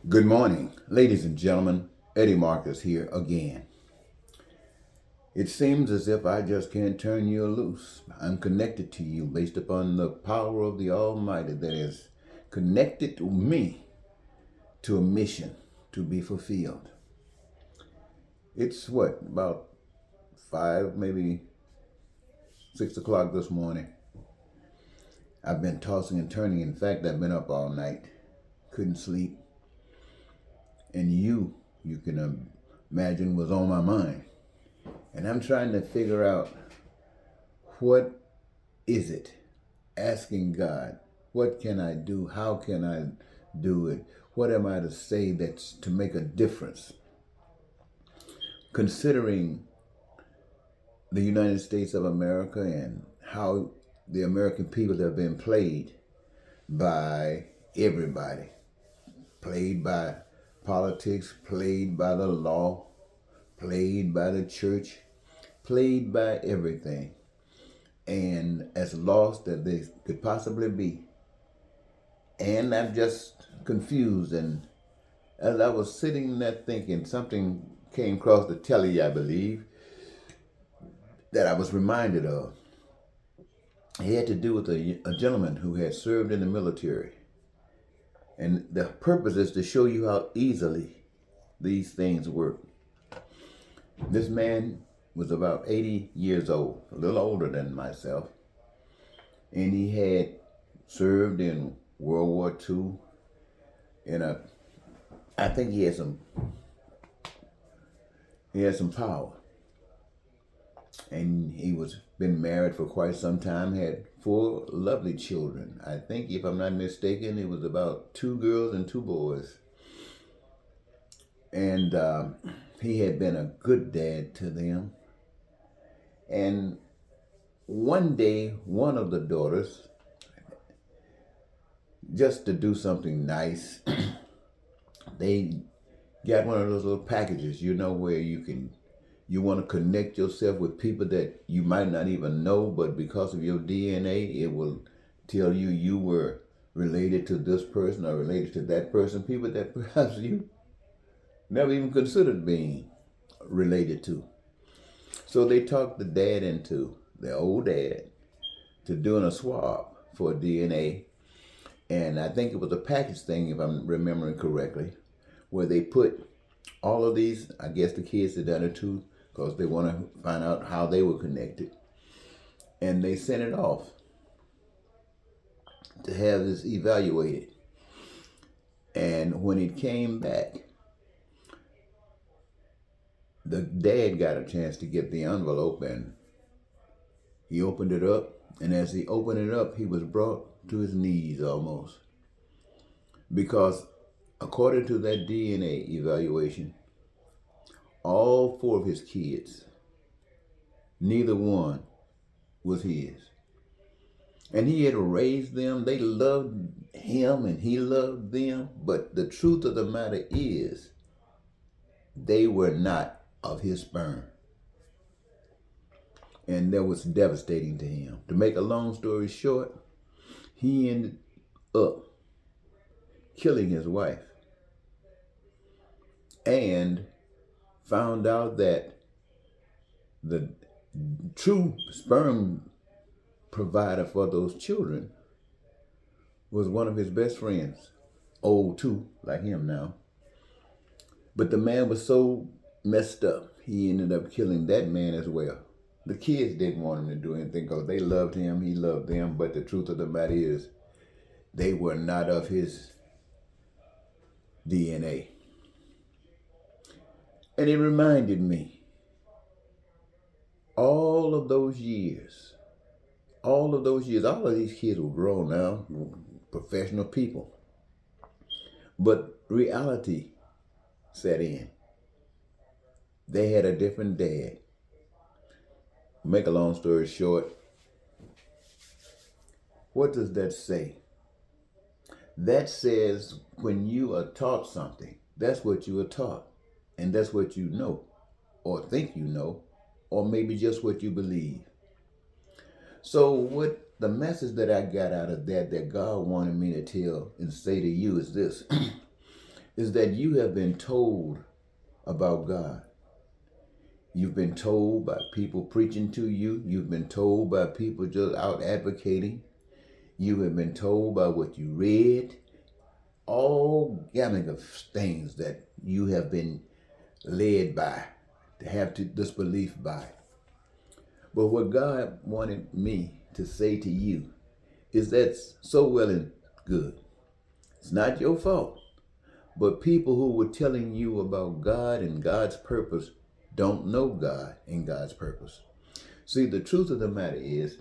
Good morning, ladies and gentlemen. Eddie Marcus here again. It seems as if I just can't turn you loose. I'm connected to you based upon the power of the Almighty that has connected me to a mission to be fulfilled. It's what, about 5, maybe 6 o'clock this morning. I've been tossing and turning. In fact, I've been up all night, couldn't sleep. And you can imagine, was on my mind. And I'm trying to figure out, what is it? Asking God, what can I do? How can I do it? What am I to say that's to make a difference? Considering the United States of America and how the American people have been played by everybody, played by politics, played by the law, played by the church, played by everything, and as lost as they could possibly be. And I'm just confused. And as I was sitting there thinking, something came across the telly, I believe, that I was reminded of. It had to do with a gentleman who had served in the military. And the purpose is to show you how easily these things work. This man was about 80 years old, a little older than myself, and he had served in World War II. I think he had some power, and he was been married for quite some time, had 4 lovely children. I think, if I'm not mistaken, it was about 2 girls and 2 boys. And he had been a good dad to them. And one day, one of the daughters, just to do something nice, they got one of those little packages, where you want to connect yourself with people that you might not even know, but because of your DNA, it will tell you were related to this person or related to that person, people that perhaps you never even considered being related to. So they talked the old dad, to doing a swab for DNA. And I think it was a package thing, if I'm remembering correctly, where they put all of these, I guess the kids had done it too, because they want to find out how they were connected. And they sent it off to have this evaluated. And when it came back, the dad got a chance to get the envelope, and he opened it up. And as he opened it up, he was brought to his knees almost. Because according to that DNA evaluation, all 4 of his kids, neither one was his. And he had raised them. They loved him and he loved them. But the truth of the matter is, they were not of his sperm. And that was devastating to him. To make a long story short, he ended up killing his wife, and found out that the true sperm provider for those children was one of his best friends, old too, like him now. But the man was so messed up, he ended up killing that man as well. The kids didn't want him to do anything because they loved him, he loved them, but the truth of the matter is, they were not of his DNA. And it reminded me, all of these kids were grown now, professional people. But reality set in. They had a different dad. Make a long story short, what does that say? That says, when you are taught something, that's what you are taught. And that's what you know, or think you know, or maybe just what you believe. So what the message that I got out of that God wanted me to tell and say to you is this. is that you have been told about God. You've been told by people preaching to you. You've been told by people just out advocating. You have been told by what you read. All gamut of things that you have been led by, to have this belief by. But what God wanted me to say to you is that's so well and good. It's not your fault. But people who were telling you about God and God's purpose don't know God and God's purpose. See, the truth of the matter is,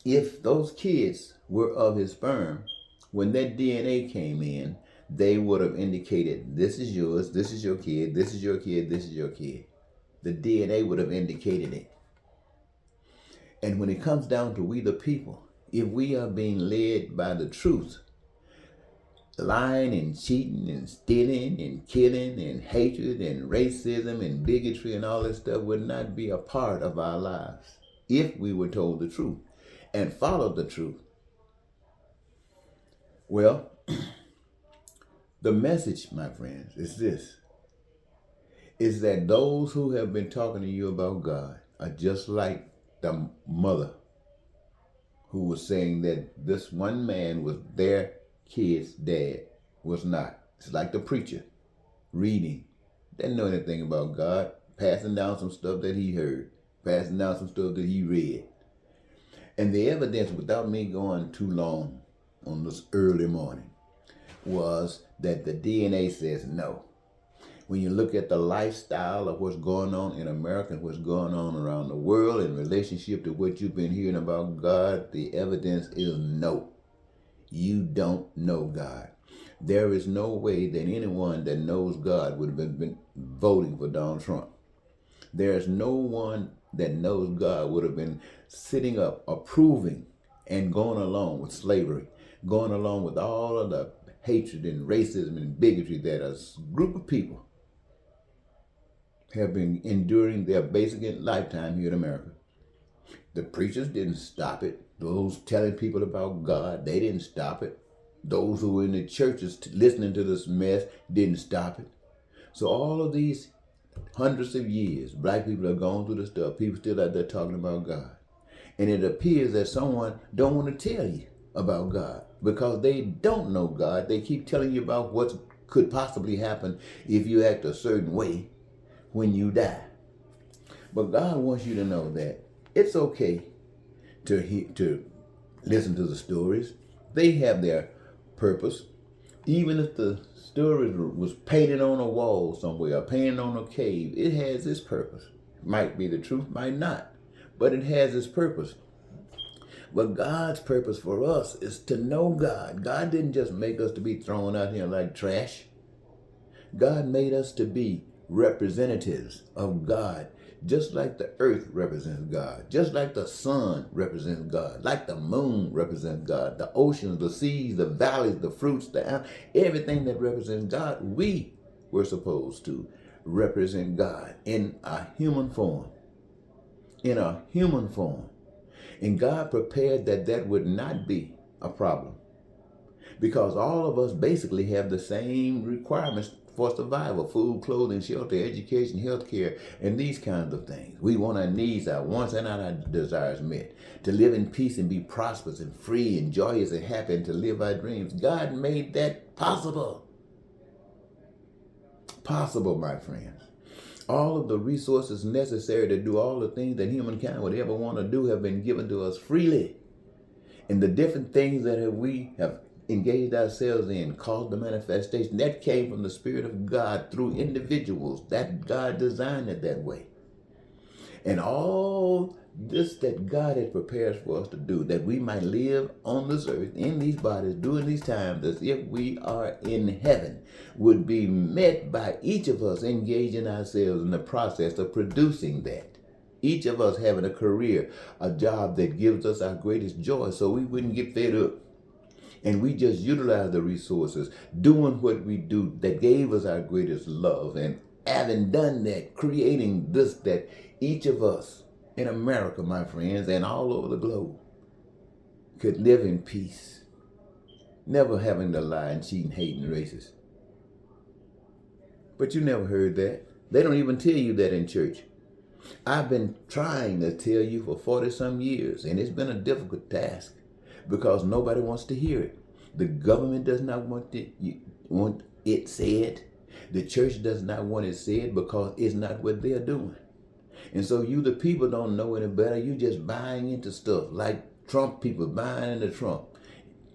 if those kids were of his sperm, when that DNA came in, they would have indicated, this is yours, this is your kid, this is your kid, this is your kid. The DNA would have indicated it. And when it comes down to we the people, if we are being led by the truth, lying and cheating and stealing and killing and hatred and racism and bigotry and all this stuff would not be a part of our lives if we were told the truth and followed the truth. Well, the message, my friends, is this, is that those who have been talking to you about God are just like the mother who was saying that this one man was their kid's dad, was not. It's like the preacher reading, didn't know anything about God, passing down some stuff that he heard, passing down some stuff that he read. And the evidence, without me going too long on this early morning, was that the DNA says no. When you look at the lifestyle of what's going on in America and what's going on around the world in relationship to what you've been hearing about God, the evidence is no. You don't know God. There is no way that anyone that knows God would have been voting for Donald Trump. There is no one that knows God would have been sitting up approving and going along with slavery, going along with all of the hatred and racism and bigotry that a group of people have been enduring their basic lifetime here in America. The preachers didn't stop it. Those telling people about God, they didn't stop it. Those who were in the churches listening to this mess didn't stop it. So all of these hundreds of years, black people have gone through the stuff. People still out there talking about God. And it appears that someone don't want to tell you about God because they don't know God. They keep telling you about what could possibly happen if you act a certain way when you die. But God wants you to know that it's okay to listen to the stories. They have their purpose. Even if the story was painted on a wall somewhere, or painted on a cave, it has its purpose. Might be the truth, might not, but it has its purpose. But God's purpose for us is to know God. God didn't just make us to be thrown out here like trash. God made us to be representatives of God, just like the earth represents God, just like the sun represents God, like the moon represents God, the oceans, the seas, the valleys, the fruits, everything that represents God, we were supposed to represent God in a human form. In a human form. And God prepared that would not be a problem, because all of us basically have the same requirements for survival: food, clothing, shelter, education, health care, and these kinds of things. We want our needs, our wants, and our desires met, to live in peace and be prosperous and free and joyous and happy, and to live our dreams. God made that possible. Possible, my friends. All of the resources necessary to do all the things that humankind would ever want to do have been given to us freely. And the different things that we have engaged ourselves in caused the manifestation that came from the Spirit of God through individuals that God designed it that way. And all this that God had prepared for us to do, that we might live on this earth in these bodies during these times as if we are in heaven, would be met by each of us engaging ourselves in the process of producing that. Each of us having a career, a job that gives us our greatest joy, so we wouldn't get fed up. And we just utilize the resources, doing what we do that gave us our greatest love. And having done that, creating this, that each of us in America, my friends, and all over the globe could live in peace, never having to lie and cheat and hate and racist. But you never heard that. They don't even tell you that in church. I've been trying to tell you for 40 some years, and it's been a difficult task because nobody wants to hear it. The government does not want it said. The church does not want it said because it's not what they're doing. And so you, the people, don't know any better. You just buying into stuff like Trump people buying into Trump.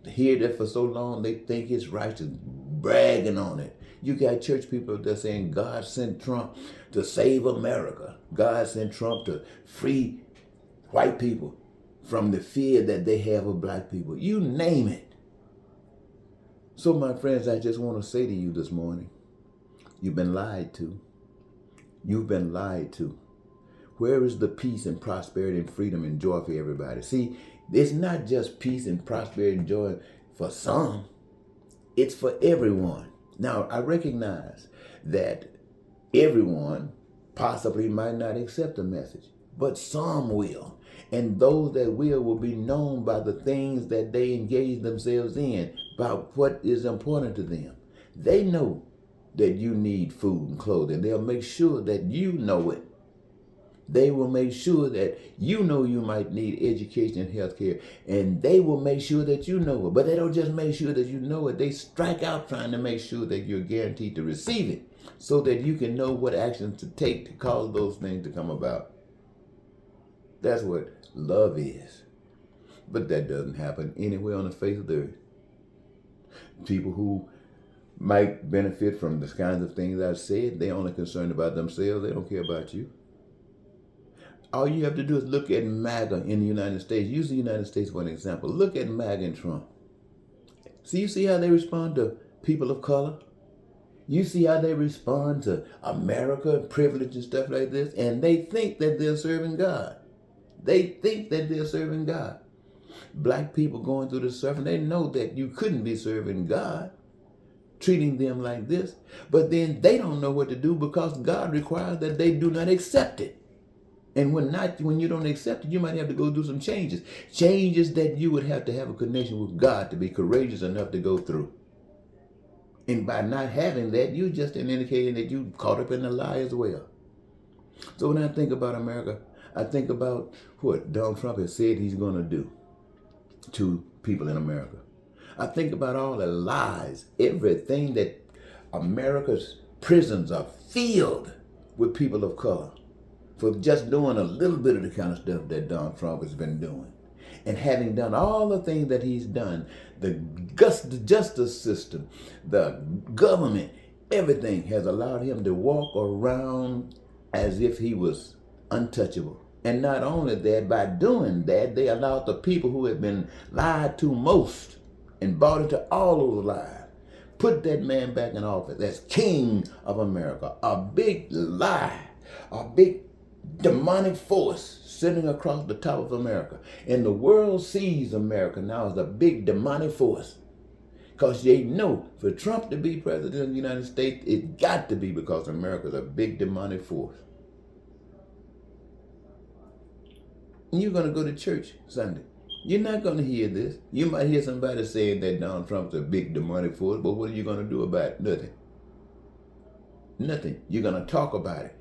Hear that for so long, they think it's righteous, bragging on it. You got church people that are saying God sent Trump to save America. God sent Trump to free white people from the fear that they have of black people. You name it. So my friends, I just want to say to you this morning, you've been lied to. You've been lied to. Where is the peace and prosperity and freedom and joy for everybody? See, it's not just peace and prosperity and joy for some. It's for everyone. Now, I recognize that everyone possibly might not accept the message, but some will. And those that will be known by the things that they engage themselves in, about what is important to them. They know that you need food and clothing. They'll make sure that you know it. They will make sure that you know you might need education and health care, and they will make sure that you know it. But they don't just make sure that you know it. They strike out trying to make sure that you're guaranteed to receive it so that you can know what actions to take to cause those things to come about. That's what love is. But that doesn't happen anywhere on the face of the earth. People who might benefit from the kinds of things I've said, they're only concerned about themselves. They don't care about you. All you have to do is look at MAGA in the United States. Use the United States for an example. Look at MAGA and Trump. You see how they respond to people of color? You see how they respond to America and privilege and stuff like this? And they think that they're serving God. They think that they're serving God. Black people going through the suffering, they know that you couldn't be serving God, treating them like this. But then they don't know what to do because God requires that they do not accept it. And when you don't accept it, you might have to go through some changes. Changes that you would have to have a connection with God to be courageous enough to go through. And by not having that, you're just indicating that you caught up in the lie as well. So when I think about America, I think about what Donald Trump has said he's going to do to people in America. I think about all the lies, everything that America's prisons are filled with people of color for just doing a little bit of the kind of stuff that Donald Trump has been doing. And having done all the things that he's done, the justice system, the government, everything has allowed him to walk around as if he was untouchable. And not only that, by doing that, they allowed the people who had been lied to most and bought into all those lies, put that man back in office as king of America. A big lie, a big demonic force sitting across the top of America. And the world sees America now as a big demonic force. Because they know for Trump to be president of the United States, it's got to be because America's a big demonic force. And you're going to go to church Sunday. You're not going to hear this. You might hear somebody saying that Donald Trump's a big demonic force, but what are you going to do about it? Nothing. Nothing. You're going to talk about it.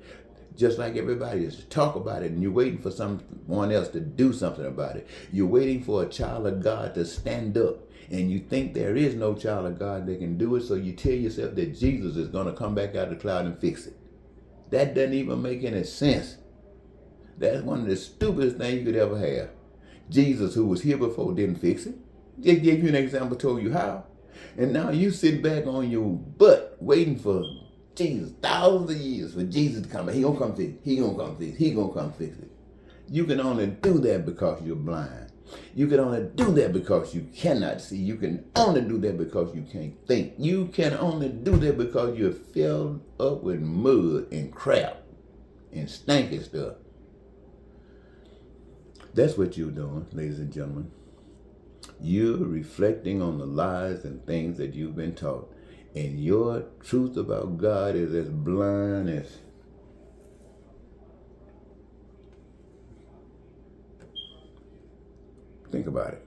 Just like everybody is, talk about it, and you're waiting for someone else to do something about it. You're waiting for a child of God to stand up, and you think there is no child of God that can do it, so you tell yourself that Jesus is going to come back out of the cloud and fix it. That doesn't even make any sense. That's one of the stupidest things you could ever have. Jesus, who was here before, didn't fix it. Just gave you an example, told you how. And now you sit back on your butt waiting for Jesus, thousands of years for Jesus to come. He gonna come fix it. He gonna come fix it. He gonna come fix it. You can only do that because you're blind. You can only do that because you cannot see. You can only do that because you can't think. You can only do that because you're filled up with mud and crap and stanky stuff. That's what you're doing, ladies and gentlemen. You're reflecting on the lies and things that you've been taught. And your truth about God is as blind as... Think about it.